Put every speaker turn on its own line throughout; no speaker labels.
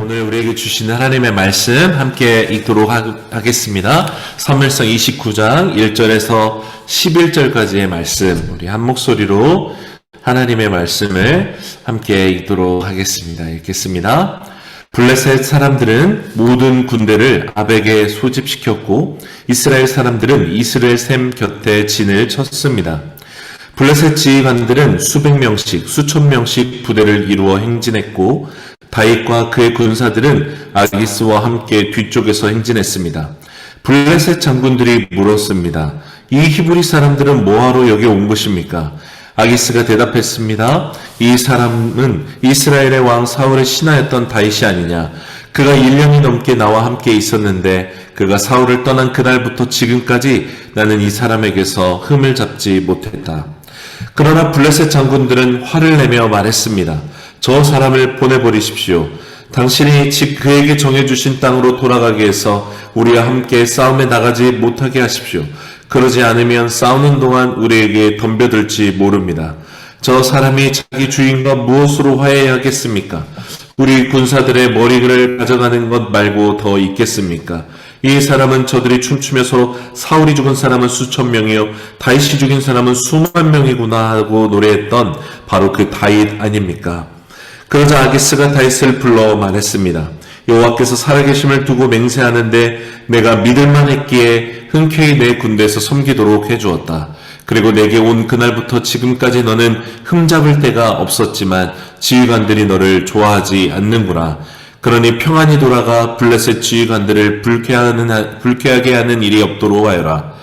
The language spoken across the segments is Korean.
오늘 우리에게 주신 하나님의 말씀 함께 읽도록 하겠습니다. 사무엘상 29장 1절에서 11절까지의 말씀, 우리 한 목소리로 하나님의 말씀을 함께 읽도록 하겠습니다. 읽겠습니다. 블레셋 사람들은 모든 군대를 아벡에 소집시켰고 이스라엘 사람들은 이스라엘 샘 곁에 진을 쳤습니다. 블레셋 지휘관들은 수백 명씩, 수천 명씩 부대를 이루어 행진했고 다윗과 그의 군사들은 아기스와 함께 뒤쪽에서 행진했습니다. 블레셋 장군들이 물었습니다. 이 히브리 사람들은 뭐하러 여기 온 것입니까? 아기스가 대답했습니다. 이 사람은 이스라엘의 왕 사울의 신하였던 다윗이 아니냐. 그가 1년이 넘게 나와 함께 있었는데 그가 사울을 떠난 그날부터 지금까지 나는 이 사람에게서 흠을 잡지 못했다. 그러나 블레셋 장군들은 화를 내며 말했습니다. 저 사람을 보내버리십시오. 당신이 그에게 정해주신 땅으로 돌아가게 해서 우리와 함께 싸움에 나가지 못하게 하십시오. 그러지 않으면 싸우는 동안 우리에게 덤벼들지 모릅니다. 저 사람이 자기 주인과 무엇으로 화해하겠습니까? 우리 군사들의 머리를 가져가는 것 말고 더 있겠습니까? 이 사람은 저들이 춤추며 서로 사울이 죽은 사람은 수천 명이요 다윗이 죽인 사람은 수만 명이구나 하고 노래했던 바로 그 다윗 아닙니까? 그러자 아기스가 다윗을 불러 말했습니다. 여호와께서 살아계심을 두고 맹세하는데 내가 믿을만 했기에 흔쾌히 내 군대에서 섬기도록 해주었다. 그리고 내게 온 그날부터 지금까지 너는 흠잡을 데가 없었지만 지휘관들이 너를 좋아하지 않는구나. 그러니 평안히 돌아가 블레셋 지휘관들을 불쾌하게 하는 일이 없도록 하여라.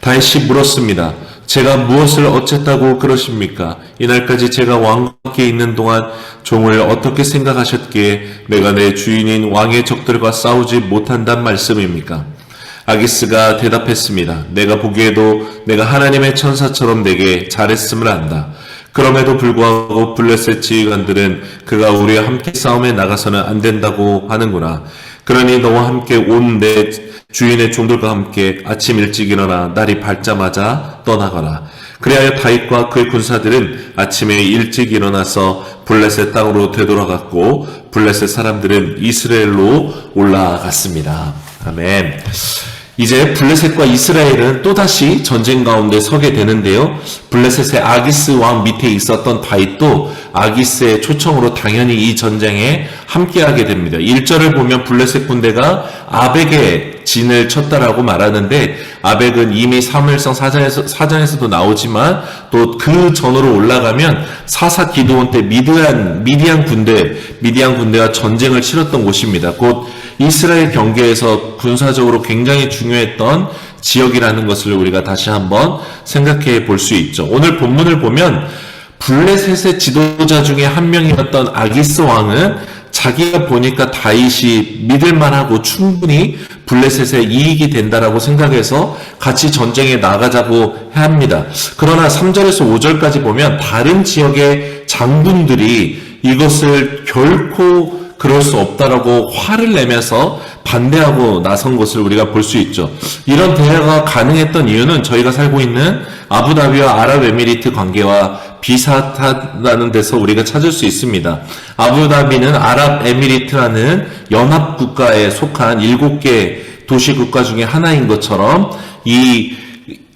다윗이 물었습니다. 제가 무엇을 어쨌다고 그러십니까? 이날까지 제가 왕과 함께 있는 동안 종을 어떻게 생각하셨기에 내가 내 주인인 왕의 적들과 싸우지 못한단 말씀입니까? 아기스가 대답했습니다. 내가 보기에도 내가 하나님의 천사처럼 내게 잘했음을 안다. 그럼에도 불구하고 블레셋 지휘관들은 그가 우리와 함께 싸움에 나가서는 안 된다고 하는구나. 그러니 너와 함께 온 내 주인의 종들과 함께 아침 일찍 일어나 날이 밝자마자 떠나거라. 그리하여 다윗과 그의 군사들은 아침에 일찍 일어나서 블레셋 땅으로 되돌아갔고 블레셋 사람들은 이스라엘로 올라갔습니다. 아멘. 이제 블레셋과 이스라엘은 또다시 전쟁 가운데 서게 되는데요. 블레셋의 아기스 왕 밑에 있었던 다윗도 아기스의 초청으로 당연히 이 전쟁에 함께하게 됩니다. 1절을 보면 블레셋 군대가 아벡에 진을 쳤다라고 말하는데 아벡은 이미 사무엘상 4장에서도 나오지만 또 그 전으로 올라가면 사사 기드온 때 미디안 군대와 전쟁을 치렀던 곳입니다. 곧 이스라엘 경계에서 군사적으로 굉장히 중요했던 지역이라는 것을 우리가 다시 한번 생각해 볼 수 있죠. 오늘 본문을 보면 블레셋의 지도자 중에 한 명이었던 아기스 왕은 자기가 보니까 다윗이 믿을만하고 충분히 블레셋에 이익이 된다라고 생각해서 같이 전쟁에 나가자고 합니다. 그러나 3절에서 5절까지 보면 다른 지역의 장군들이 이것을 결코 그럴 수 없다라고 화를 내면서 반대하고 나선 것을 우리가 볼 수 있죠. 이런 대화가 가능했던 이유는 저희가 살고 있는 아부다비와 아랍에미리트 관계와 비슷하다는 데서 우리가 찾을 수 있습니다. 아부다비는 아랍에미리트라는 연합국가에 속한 7개 도시국가 중에 하나인 것처럼 이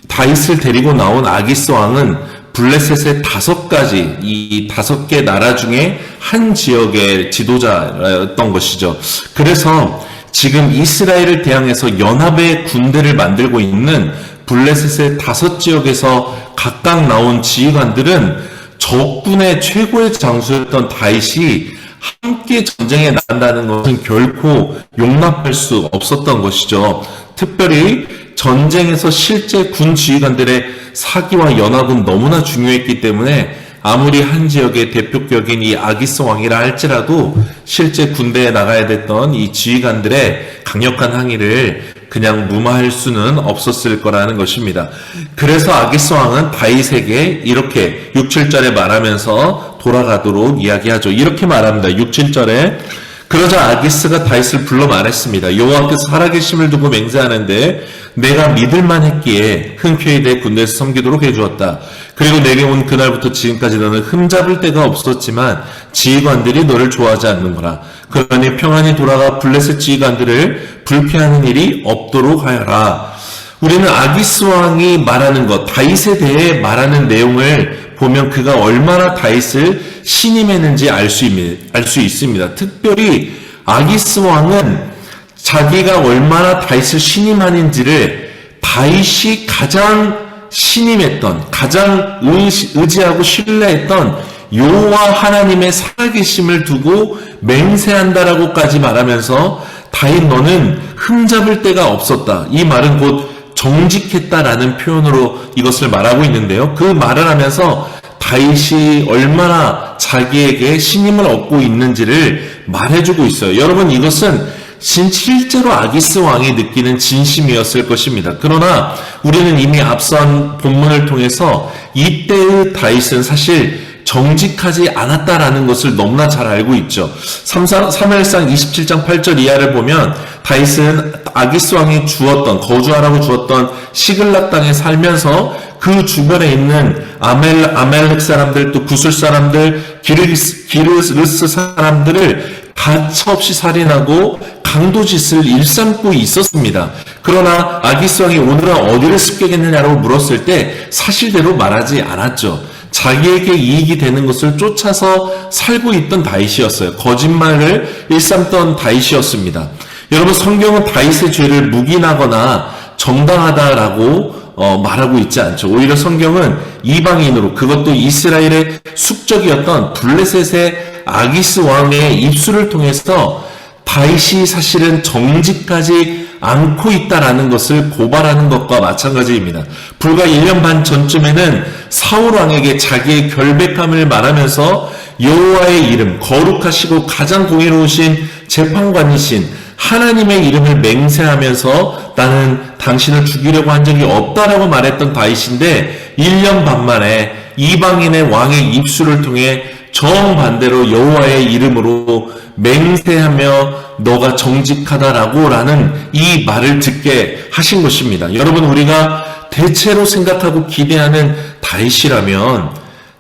다윗을 데리고 나온 아기스 왕은 블레셋의 5가지, 이 5개 나라 중에 한 지역의 지도자였던 것이죠. 그래서 지금 이스라엘을 대항해서 연합의 군대를 만들고 있는 블레셋의 5지역에서 각각 나온 지휘관들은 적군의 최고의 장수였던 다윗이 함께 전쟁에 나간다는 것은 결코 용납할 수 없었던 것이죠. 특별히 전쟁에서 실제 군 지휘관들의 사기와 연합은 너무나 중요했기 때문에 아무리 한 지역의 대표격인 이 아기스 왕이라 할지라도 실제 군대에 나가야 됐던 이 지휘관들의 강력한 항의를 그냥 무마할 수는 없었을 거라는 것입니다. 그래서 아기스 왕은 다윗에게 이렇게 6, 7절에 말하면서 돌아가도록 이야기하죠. 이렇게 말합니다. 6, 7절에 그러자 아기스가 다윗을 불러 말했습니다. 여호와께서 살아계심을 두고 맹세하는데 내가 믿을만 했기에 흔쾌히 내 군대에서 섬기도록 해주었다. 그리고 내게 온 그날부터 지금까지 너는 흠잡을 데가 없었지만 지휘관들이 너를 좋아하지 않는구나. 그러니 평안히 돌아가 블레셋 지휘관들을 불쾌하는 일이 없도록 하여라. 우리는 아기스 왕이 말하는 것, 다윗에 대해 말하는 내용을 보면 그가 얼마나 다윗을 신임했는지 알 수 있습니다. 특별히 아기스 왕은 자기가 얼마나 다윗을 신임하는지를 다윗이 가장 신임했던, 가장 의지하고 신뢰했던 여호와 하나님의 살아계심을 두고 맹세한다라고까지 말하면서 다윗 너는 흠잡을 데가 없었다. 이 말은 곧 정직했다라는 표현으로 이것을 말하고 있는데요. 그 말을 하면서 다윗이 얼마나 자기에게 신임을 얻고 있는지를 말해주고 있어요. 여러분, 이것은 실제로 아기스 왕이 느끼는 진심이었을 것입니다. 그러나 우리는 이미 앞선 본문을 통해서 이때의 다윗은 사실 정직하지 않았다라는 것을 너무나 잘 알고 있죠. 사무엘상 27장 8절 이하를 보면 다윗은 아기스 왕이 거주하라고 주었던 시글락 땅에 살면서 그 주변에 있는 아멜렉 사람들, 또 구술 사람들, 기르스 사람들을 가차없이 살인하고 강도짓을 일삼고 있었습니다. 그러나 아기스 왕이 오늘은 어디를 습격했느냐고 물었을 때 사실대로 말하지 않았죠. 자기에게 이익이 되는 것을 쫓아서 살고 있던 다윗이었어요. 거짓말을 일삼던 다윗이었습니다. 여러분, 성경은 다윗의 죄를 묵인하거나 정당하다라고 말하고 있지 않죠. 오히려 성경은 이방인으로, 그것도 이스라엘의 숙적이었던 블레셋의 아기스 왕의 입술을 통해서 다윗이 사실은 정직하지 않고 있다라는 것을 고발하는 것과 마찬가지입니다. 불과 1년 반 전쯤에는 사울 왕에게 자기의 결백함을 말하면서 여호와의 이름, 거룩하시고 가장 공의로우신 재판관이신 하나님의 이름을 맹세하면서 나는 당신을 죽이려고 한 적이 없다라고 말했던 다윗인데 1년 반 만에 이방인의 왕의 입술을 통해 정반대로 여호와의 이름으로 맹세하며 너가 정직하다라는 이 말을 듣게 하신 것입니다. 여러분, 우리가 대체로 생각하고 기대하는 다윗이라면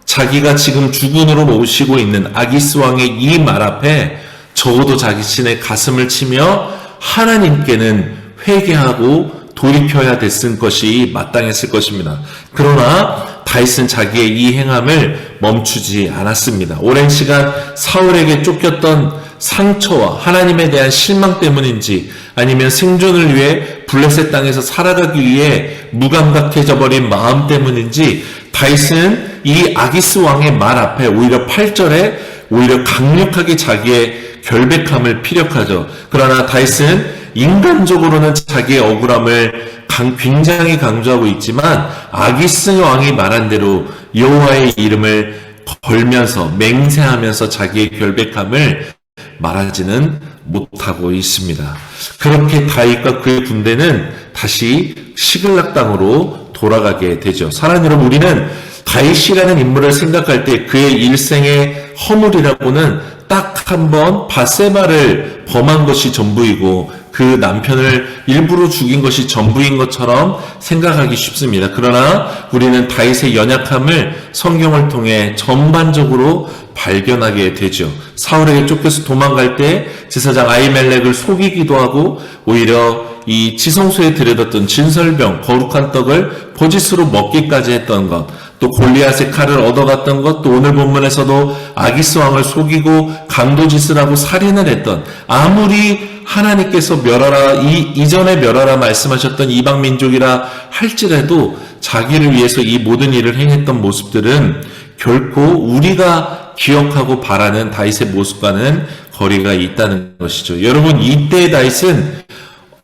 자기가 지금 주군으로 모시고 있는 아기스 왕의 이 말 앞에 적어도 자신의 가슴을 치며 하나님께는 회개하고 돌이켜야 됐을 것이 마땅했을 것입니다. 그러나 다윗은 자기의 이 행함을 멈추지 않았습니다. 오랜 시간 사울에게 쫓겼던 상처와 하나님에 대한 실망 때문인지 아니면 생존을 위해 블레셋 땅에서 살아가기 위해 무감각해져 버린 마음 때문인지 다윗은 이 아기스 왕의 말 앞에 오히려 8절에 오히려 강력하게 자기의 결백함을 피력하죠. 그러나 다윗은 인간적으로는 자기의 억울함을 굉장히 강조하고 있지만 아기스 왕이 말한 대로 여호와의 이름을 걸면서 맹세하면서 자기의 결백함을 말하지는 못하고 있습니다. 그렇게 다윗과 그의 군대는 다시 시글락 땅으로 돌아가게 되죠. 사랑하는 여러분, 우리는 다윗이라는 인물을 생각할 때 그의 일생의 허물이라고는 딱 한 번 밧세바를 범한 것이 전부이고 그 남편을 일부러 죽인 것이 전부인 것처럼 생각하기 쉽습니다. 그러나 우리는 다윗의 연약함을 성경을 통해 전반적으로 발견하게 되죠. 사울에게 쫓겨서 도망갈 때 제사장 아히멜렉을 속이기도 하고 오히려 이 지성소에 들여뒀던 진설병, 거룩한 떡을 거짓으로 먹기까지 했던 것, 또 골리앗의 칼을 얻어갔던 것, 또 오늘 본문에서도 아기스 왕을 속이고 강도짓을 하고 살인을 했던, 아무리 하나님께서 멸하라, 이전에 멸하라 말씀하셨던 이방 민족이라 할지라도 자기를 위해서 이 모든 일을 행했던 모습들은 결코 우리가 기억하고 바라는 다윗의 모습과는 거리가 있다는 것이죠. 여러분, 이때의 다윗은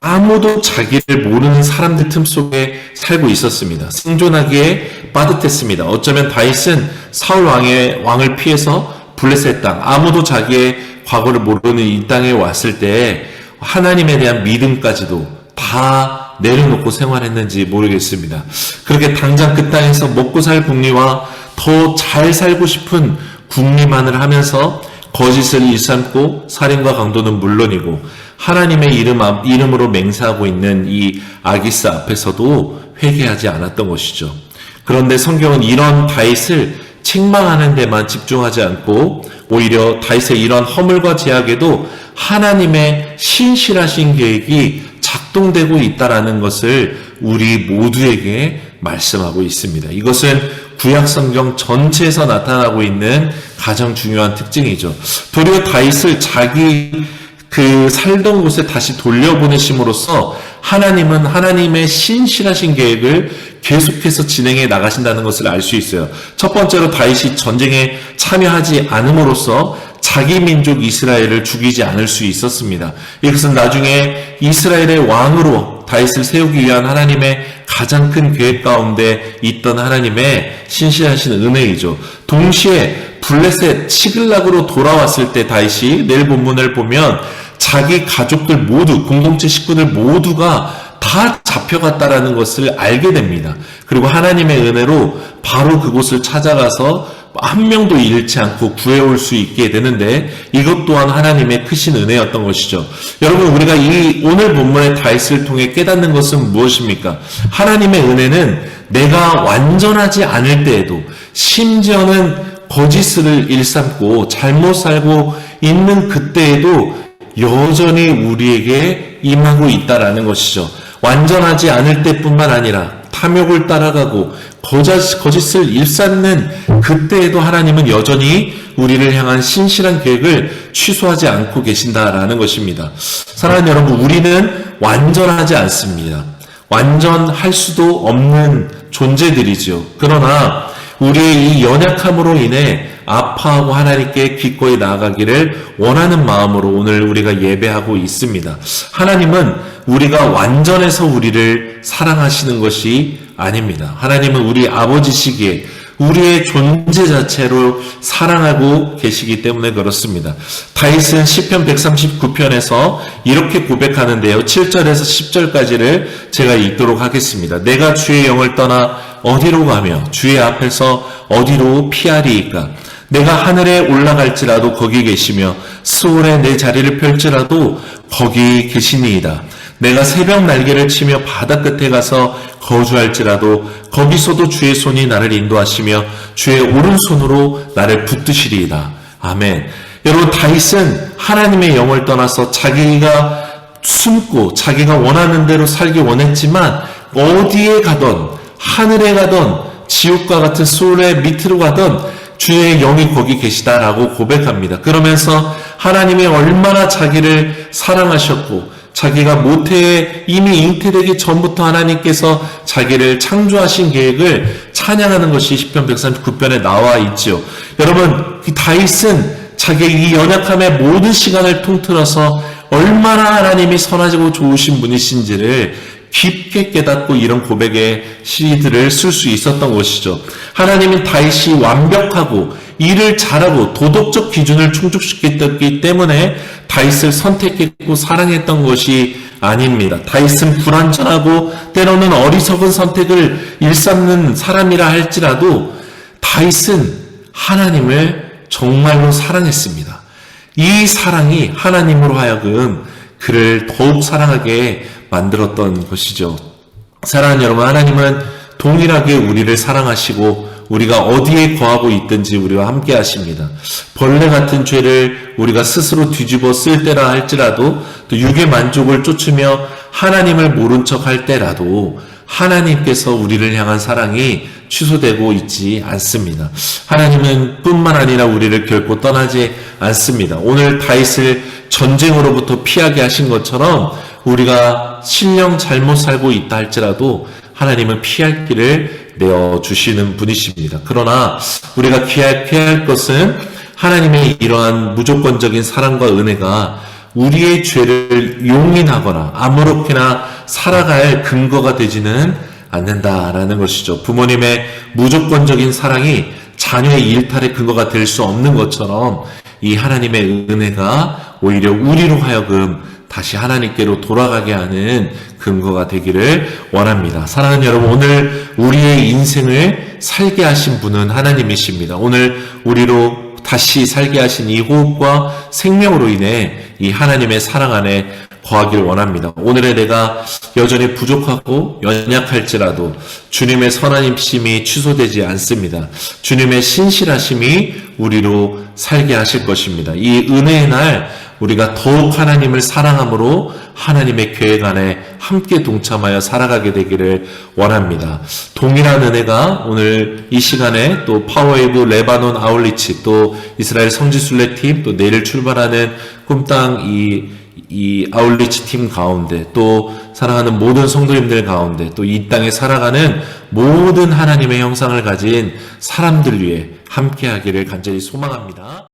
아무도 자기를 모르는 사람들 틈 속에 살고 있었습니다. 생존하기에 빠듯했습니다. 어쩌면 다윗은 사울 왕을 피해서 블레셋 땅, 아무도 자기의 과거를 모르는 이 땅에 왔을 때 하나님에 대한 믿음까지도 다 내려놓고 생활했는지 모르겠습니다. 그렇게 당장 그 땅에서 먹고 살 궁리와 더 잘 살고 싶은 궁리만을 하면서 거짓을 일삼고 살인과 강도는 물론이고 하나님의 이름으로 맹세하고 있는 이 아기스 앞에서도 회개하지 않았던 것이죠. 그런데 성경은 이런 다윗을 책망하는 데만 집중하지 않고 오히려 다윗의 이런 허물과 제약에도 하나님의 신실하신 계획이 작동되고 있다라는 것을 우리 모두에게 말씀하고 있습니다. 이것은 구약 성경 전체에서 나타나고 있는 가장 중요한 특징이죠. 도리어 다윗을 자기 살던 곳에 다시 돌려보내심으로써 하나님은 하나님의 신실하신 계획을 계속해서 진행해 나가신다는 것을 알 수 있어요. 첫 번째로 다윗이 전쟁에 참여하지 않음으로써 자기 민족 이스라엘을 죽이지 않을 수 있었습니다. 이것은 나중에 이스라엘의 왕으로 다윗을 세우기 위한 하나님의 가장 큰 계획 가운데 있던 하나님의 신실하신 은혜이죠. 동시에 블레셋 시글락으로 돌아왔을 때 다윗이 내일 본문을 보면 자기 가족들 모두, 공동체 식구들 모두가 다 잡혀갔다라는 것을 알게 됩니다. 그리고 하나님의 은혜로 바로 그곳을 찾아가서 한 명도 잃지 않고 구해올 수 있게 되는데 이것 또한 하나님의 크신 은혜였던 것이죠. 여러분, 우리가 이 오늘 본문의 다윗을 통해 깨닫는 것은 무엇입니까? 하나님의 은혜는 내가 완전하지 않을 때에도, 심지어는 거짓을 일삼고 잘못 살고 있는 그때에도 여전히 우리에게 임하고 있다라는 것이죠. 완전하지 않을 때뿐만 아니라 탐욕을 따라가고 거짓을 일삼는 그때에도 하나님은 여전히 우리를 향한 신실한 계획을 취소하지 않고 계신다라는 것입니다. 사랑하는 여러분, 우리는 완전하지 않습니다. 완전할 수도 없는 존재들이죠. 그러나 우리의 이 연약함으로 인해 아파하고 하나님께 기꺼이 나아가기를 원하는 마음으로 오늘 우리가 예배하고 있습니다. 하나님은 우리가 완전해서 우리를 사랑하시는 것이 아닙니다. 하나님은 우리 아버지시기에 우리의 존재 자체로 사랑하고 계시기 때문에 그렇습니다. 다윗은 시편 139편에서 이렇게 고백하는데요. 7절에서 10절까지를 제가 읽도록 하겠습니다. 내가 주의 영을 떠나 어디로 가며 주의 앞에서 어디로 피하리이까? 내가 하늘에 올라갈지라도 거기 계시며 스올에 내 자리를 펼지라도 거기 계시니이다. 내가 새벽 날개를 치며 바다 끝에 가서 거주할지라도 거기서도 주의 손이 나를 인도하시며 주의 오른손으로 나를 붙드시리이다. 아멘. 여러분, 다윗은 하나님의 영을 떠나서 자기가 숨고 자기가 원하는 대로 살기 원했지만 어디에 가던, 하늘에 가던, 지옥과 같은 수월의 밑으로 가던 주의 영이 거기 계시다라고 고백합니다. 그러면서 하나님이 얼마나 자기를 사랑하셨고 자기가 모태에 이미 잉태되기 전부터 하나님께서 자기를 창조하신 계획을 찬양하는 것이 시편 139편에 나와 있지요. 여러분, 이 다윗은 자기의 이 연약함의 모든 시간을 통틀어서 얼마나 하나님이 선하시고 좋으신 분이신지를 깊게 깨닫고 이런 고백의 시들을 쓸 수 있었던 것이죠. 하나님은 다윗이 완벽하고 일을 잘하고 도덕적 기준을 충족시켰기 때문에 다윗을 선택했고 사랑했던 것이 아닙니다. 다윗은 불완전하고 때로는 어리석은 선택을 일삼는 사람이라 할지라도 다윗은 하나님을 정말로 사랑했습니다. 이 사랑이 하나님으로 하여금 그를 더욱 사랑하게 만들었던 것이죠. 사랑하는 여러분, 하나님은 동일하게 우리를 사랑하시고 우리가 어디에 거하고 있든지 우리와 함께 하십니다. 벌레 같은 죄를 우리가 스스로 뒤집어 쓸 때라 할지라도 또 육의 만족을 쫓으며 하나님을 모른 척 할 때라도 하나님께서 우리를 향한 사랑이 취소되고 있지 않습니다. 하나님은 뿐만 아니라 우리를 결코 떠나지 않습니다. 오늘 다윗을 전쟁으로부터 피하게 하신 것처럼 우리가 신령 잘못 살고 있다 할지라도 하나님은 피할 길을 내어주시는 분이십니다. 그러나 우리가 피해야 할 것은 하나님의 이러한 무조건적인 사랑과 은혜가 우리의 죄를 용인하거나 아무렇게나 살아갈 근거가 되지는 않는다라는 것이죠. 부모님의 무조건적인 사랑이 자녀의 일탈의 근거가 될 수 없는 것처럼 이 하나님의 은혜가 오히려 우리로 하여금 다시 하나님께로 돌아가게 하는 근거가 되기를 원합니다. 사랑하는 여러분, 오늘 우리의 인생을 살게 하신 분은 하나님이십니다. 오늘 우리로 다시 살게 하신 이 호흡과 생명으로 인해 이 하나님의 사랑 안에 거하길 원합니다. 오늘의 내가 여전히 부족하고 연약할지라도 주님의 선한 힘심이 취소되지 않습니다. 주님의 신실하심이 우리로 살게 하실 것입니다. 이 은혜의 날 우리가 더욱 하나님을 사랑함으로 하나님의 계획 안에 함께 동참하여 살아가게 되기를 원합니다. 동일한 은혜가 오늘 이 시간에 또 파워웨이브 레바논 아울리치, 또 이스라엘 성지순례팀, 또 내일 출발하는 꿈땅 이 아울리치 팀 가운데, 또 사랑하는 모든 성도님들 가운데, 또 이 땅에 살아가는 모든 하나님의 형상을 가진 사람들 위해 함께하기를 간절히 소망합니다.